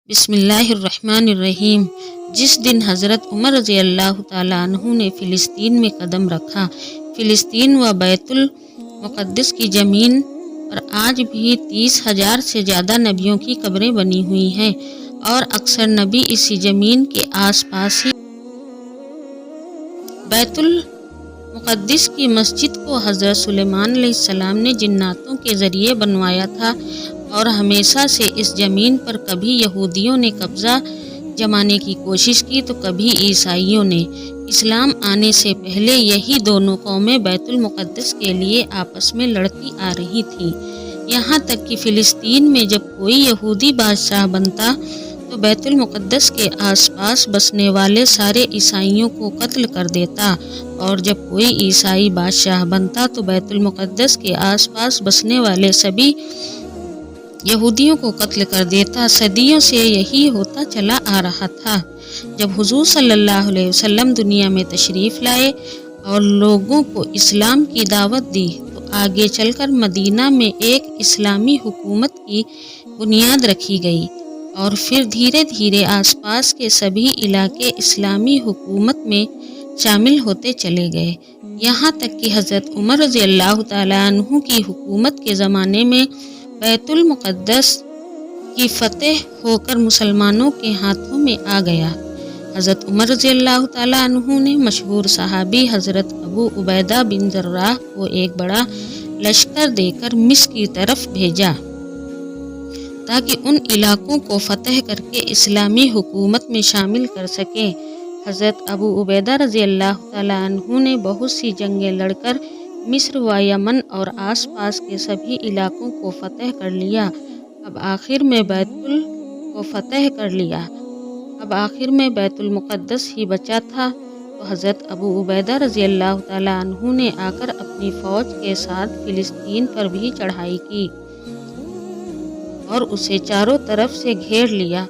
بسم اللہ الرحمن الرحیم۔ جس دن حضرت عمر رضی اللہ تعالیٰ عنہ نے فلسطین میں قدم رکھا، فلسطین و بیت المقدس کی زمین پر آج بھی 30,000 سے زیادہ نبیوں کی قبریں بنی ہوئی ہیں اور اکثر نبی اسی زمین کے آس پاس ہی۔ بیت المقدس کی مسجد کو حضرت سلیمان علیہ السلام نے جناتوں کے ذریعے بنوایا تھا اور ہمیشہ سے اس زمین پر کبھی یہودیوں نے قبضہ جمانے کی کوشش کی تو کبھی عیسائیوں نے۔ اسلام آنے سے پہلے یہی دونوں قومیں بیت المقدس کے لیے آپس میں لڑتی آ رہی تھیں، یہاں تک کہ فلسطین میں جب کوئی یہودی بادشاہ بنتا تو بیت المقدس کے آس پاس بسنے والے سارے عیسائیوں کو قتل کر دیتا، اور جب کوئی عیسائی بادشاہ بنتا تو بیت المقدس کے آس پاس بسنے والے سبھی یہودیوں کو قتل کر دیتا۔ صدیوں سے یہی ہوتا چلا آ رہا تھا۔ جب حضور صلی اللہ علیہ وسلم دنیا میں تشریف لائے اور لوگوں کو اسلام کی دعوت دی تو آگے چل کر مدینہ میں ایک اسلامی حکومت کی بنیاد رکھی گئی اور پھر دھیرے دھیرے آس پاس کے سبھی علاقے اسلامی حکومت میں شامل ہوتے چلے گئے، یہاں تک کہ حضرت عمر رضی اللہ تعالیٰ عنہ کی حکومت کے زمانے میں بیت المقدس کی فتح ہو کر مسلمانوں کے ہاتھوں میں آ گیا۔ حضرت عمر رضی اللہ تعالیٰ عنہ نے مشہور صحابی حضرت ابو عبیدہ بن جراح کو ایک بڑا لشکر دے کر مصر کی طرف بھیجا تاکہ ان علاقوں کو فتح کر کے اسلامی حکومت میں شامل کر سکیں۔ حضرت ابو عبیدہ رضی اللہ تعالیٰ عنہ نے بہت سی جنگیں لڑ کر مصر و یمن اور آس پاس کے سبھی علاقوں کو فتح کر لیا۔ اب آخر میں بیت المقدس ہی بچا تھا تو حضرت ابو عبیدہ رضی اللہ تعالیٰ عنہ نے آ کر اپنی فوج کے ساتھ فلسطین پر بھی چڑھائی کی اور اسے چاروں طرف سے گھیر لیا۔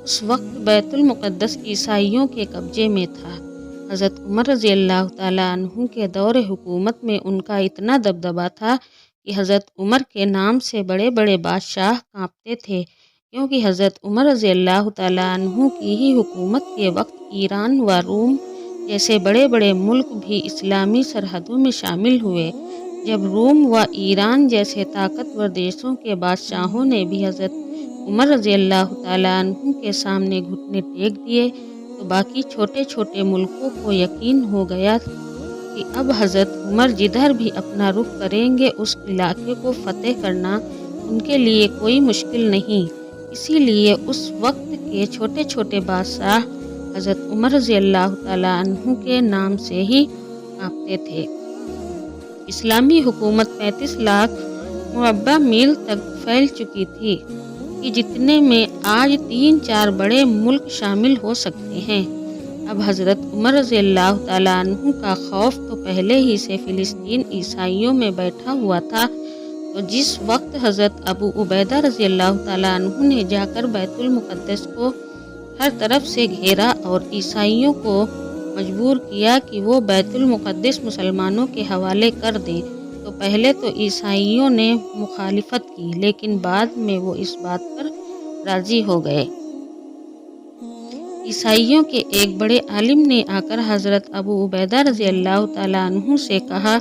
اس وقت بیت المقدس عیسائیوں کے قبضے میں تھا۔ حضرت عمر رضی اللہ تعالیٰ عنہ کے دور حکومت میں ان کا اتنا دبدبا تھا کہ حضرت عمر کے نام سے بڑے بڑے بادشاہ کانپتے تھے، کیونکہ حضرت عمر رضی اللہ تعالیٰ عنہ کی ہی حکومت کے وقت ایران و روم جیسے بڑے بڑے ملک بھی اسلامی سرحدوں میں شامل ہوئے۔ جب روم و ایران جیسے طاقتور دیشوں کے بادشاہوں نے بھی حضرت عمر رضی اللہ تعالیٰ عنہ کے سامنے گھٹنے ٹیک دیے تو باقی چھوٹے چھوٹے ملکوں کو یقین ہو گیا کہ اب حضرت عمر جدھر بھی اپنا رخ کریں گے اس علاقے کو فتح کرنا ان کے لیے کوئی مشکل نہیں، اسی لیے اس وقت کے چھوٹے چھوٹے بادشاہ حضرت عمر رضی اللہ تعالیٰ عنہ کے نام سے ہی کانپتے تھے۔ اسلامی حکومت 35 لاکھ مربع میل تک پھیل چکی تھی کہ جتنے میں آج 3-4 بڑے ملک شامل ہو سکتے ہیں۔ اب حضرت عمر رضی اللہ تعالیٰ عنہ کا خوف تو پہلے ہی سے فلسطین عیسائیوں میں بیٹھا ہوا تھا، تو جس وقت حضرت ابو عبیدہ رضی اللہ تعالیٰ عنہ نے جا کر بیت المقدس کو ہر طرف سے گھیرا اور عیسائیوں کو مجبور کیا کہ وہ بیت المقدس مسلمانوں کے حوالے کر دیں تو پہلے تو عیسائیوں نے مخالفت کی، لیکن بعد میں وہ اس بات پر راضی ہو گئے۔ عیسائیوں کے ایک بڑے عالم نے آ کر حضرت ابو عبیدہ رضی اللہ تعالیٰ عنہ سے کہا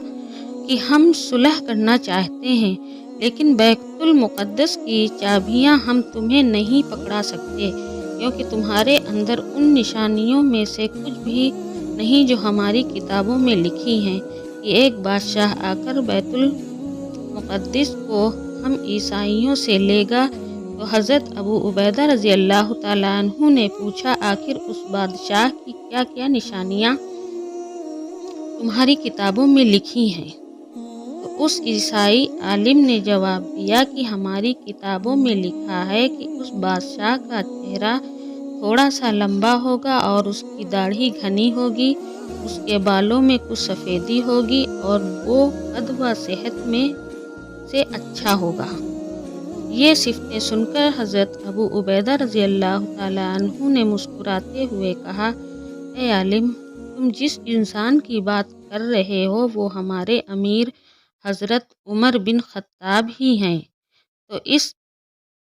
کہ ہم صلح کرنا چاہتے ہیں، لیکن بیت المقدس کی چابیاں ہم تمہیں نہیں پکڑا سکتے، کیونکہ تمہارے اندر ان نشانیوں میں سے کچھ بھی نہیں جو ہماری کتابوں میں لکھی ہیں کہ ایک بادشاہ آ کر بیت المقدس کو ہم عیسائیوں سے لے گا۔ تو حضرت ابو عبیدہ رضی اللہ تعالیٰ عنہ نے پوچھا آخر اس بادشاہ کی کیا کیا نشانیاں تمہاری کتابوں میں لکھی ہیں؟ تو اس عیسائی عالم نے جواب دیا کہ ہماری کتابوں میں لکھا ہے کہ اس بادشاہ کا چہرہ تھوڑا سا لمبا ہوگا اور اس کی داڑھی گھنی ہوگی، اس کے بالوں میں کچھ سفیدی ہوگی اور وہ قد و صحت میں سے اچھا ہوگا۔ یہ صفتیں سن کر حضرت ابو عبیدہ رضی اللہ تعالیٰ عنہ نے مسکراتے ہوئے کہا، اے عالم، تم جس انسان کی بات کر رہے ہو وہ ہمارے امیر حضرت عمر بن خطاب ہی ہیں۔ تو اس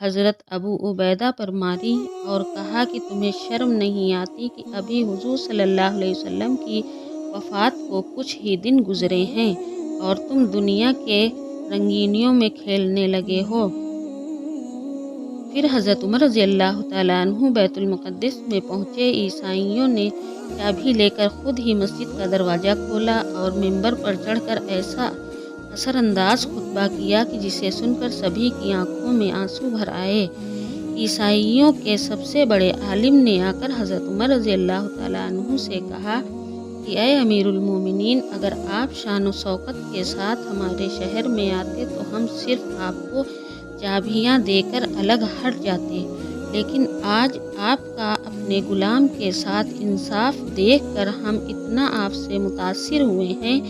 حضرت ابو عبیدہ پر ماری اور کہا کہ تمہیں شرم نہیں آتی کہ ابھی حضور صلی اللہ علیہ وسلم کی وفات کو کچھ ہی دن گزرے ہیں اور تم دنیا کے رنگینیوں میں کھیلنے لگے ہو۔ پھر حضرت عمر رضی اللہ تعالیٰ عنہ بیت المقدس میں پہنچے۔ عیسائیوں نے چابی لے کر خود ہی مسجد کا دروازہ کھولا اور ممبر پر چڑھ کر ایسا اثر انداز خطبہ کیا کہ جسے سن کر سبھی کی آنکھوں میں آنسو بھر آئے۔ عیسائیوں کے سب سے بڑے عالم نے آ کر حضرت عمر رضی اللہ تعالیٰ عنہ سے کہا کہ اے امیر المومنین، اگر آپ شان و شوکت کے ساتھ ہمارے شہر میں آتے تو ہم صرف آپ کو چابیاں دے کر الگ ہٹ جاتے، لیکن آج آپ کا اپنے غلام کے ساتھ انصاف دیکھ کر ہم اتنا آپ سے متاثر ہوئے ہیں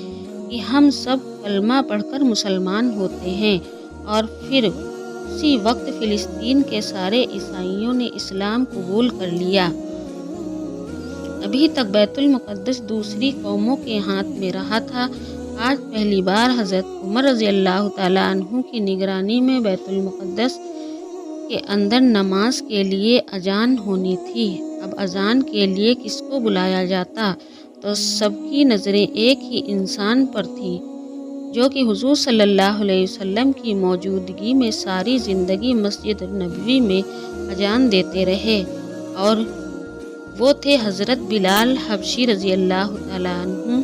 کہ ہم سب کلمہ پڑھ کر مسلمان ہوتے ہیں۔ اور پھر اسی وقت فلسطین کے سارے عیسائیوں نے اسلام قبول کر لیا۔ ابھی تک بیت المقدس دوسری قوموں کے ہاتھ میں رہا تھا، آج پہلی بار حضرت عمر رضی اللہ تعالیٰ عنہ کی نگرانی میں بیت المقدس کے اندر نماز کے لیے اذان ہونی تھی۔ اب اذان کے لیے کس کو بلایا جاتا تو سب کی نظریں ایک ہی انسان پر تھیں جو کہ حضور صلی اللہ علیہ وسلم کی موجودگی میں ساری زندگی مسجد نبوی میں اذان دیتے رہے، اور وہ تھے حضرت بلال حبشی رضی اللہ تعالیٰ عنہ۔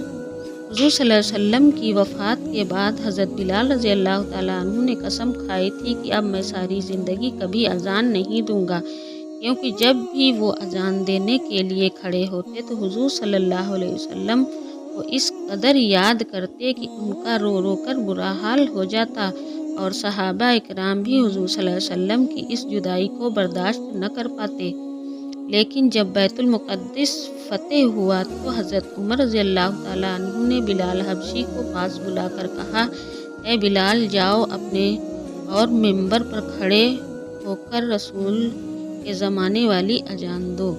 حضور صلی اللہ علیہ وسلم کی وفات کے بعد حضرت بلال رضی اللہ تعالیٰ عنہ نے قسم کھائی تھی کہ اب میں ساری زندگی کبھی اذان نہیں دوں گا، کیونکہ جب بھی وہ اذان دینے کے لیے کھڑے ہوتے تو حضور صلی اللہ علیہ وسلم کو اس قدر یاد کرتے کہ ان کا رو رو کر برا حال ہو جاتا، اور صحابہ اکرام بھی حضور صلی اللہ علیہ وسلم کی اس جدائی کو برداشت نہ کر پاتے۔ لیکن جب بیت المقدس فتح ہوا تو حضرت عمر رضی اللہ تعالیٰ عنہ نے بلال حبشی کو پاس بلا کر کہا، اے بلال، جاؤ اپنے اور ممبر پر کھڑے ہو کر رسول کے زمانے والی اذان دو۔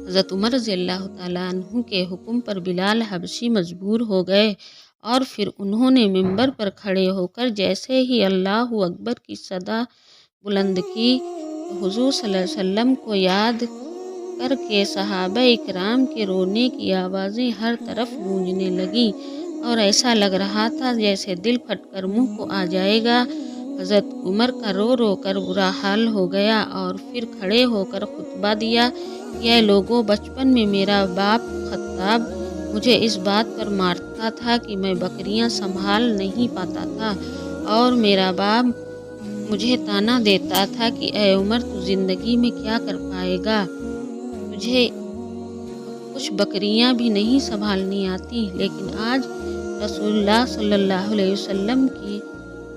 حضرت عمر رضی اللہ تعالیٰ عنہ کے حکم پر بلال حبشی مجبور ہو گئے، اور پھر انہوں نے ممبر پر کھڑے ہو کر جیسے ہی اللہ اکبر کی صدا بلند کی تو حضور صلی اللہ علیہ وسلم کو یاد کر کے صحابہ اکرام کے رونے کی آوازیں ہر طرف گونجنے لگیں، اور ایسا لگ رہا تھا جیسے دل پھٹ کر منہ کو آ جائے گا۔ حضرت عمر کا رو رو کر برا حال ہو گیا، اور پھر کھڑے ہو کر خطبہ دیا کہ اے لوگو، بچپن میں میرا باپ خطاب مجھے اس بات پر مارتا تھا کہ میں بکریاں سنبھال نہیں پاتا تھا، اور میرا باپ مجھے طعنہ دیتا تھا کہ اے عمر، تو زندگی میں کیا کر پائے گا، تجھے کچھ بکریاں بھی نہیں سنبھالنی آتی۔ لیکن آج رسول اللہ صلی اللہ علیہ وسلم کی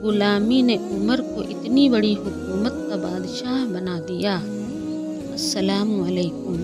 غلامی نے عمر کو اتنی بڑی حکومت کا بادشاہ بنا دیا۔ السلام علیکم۔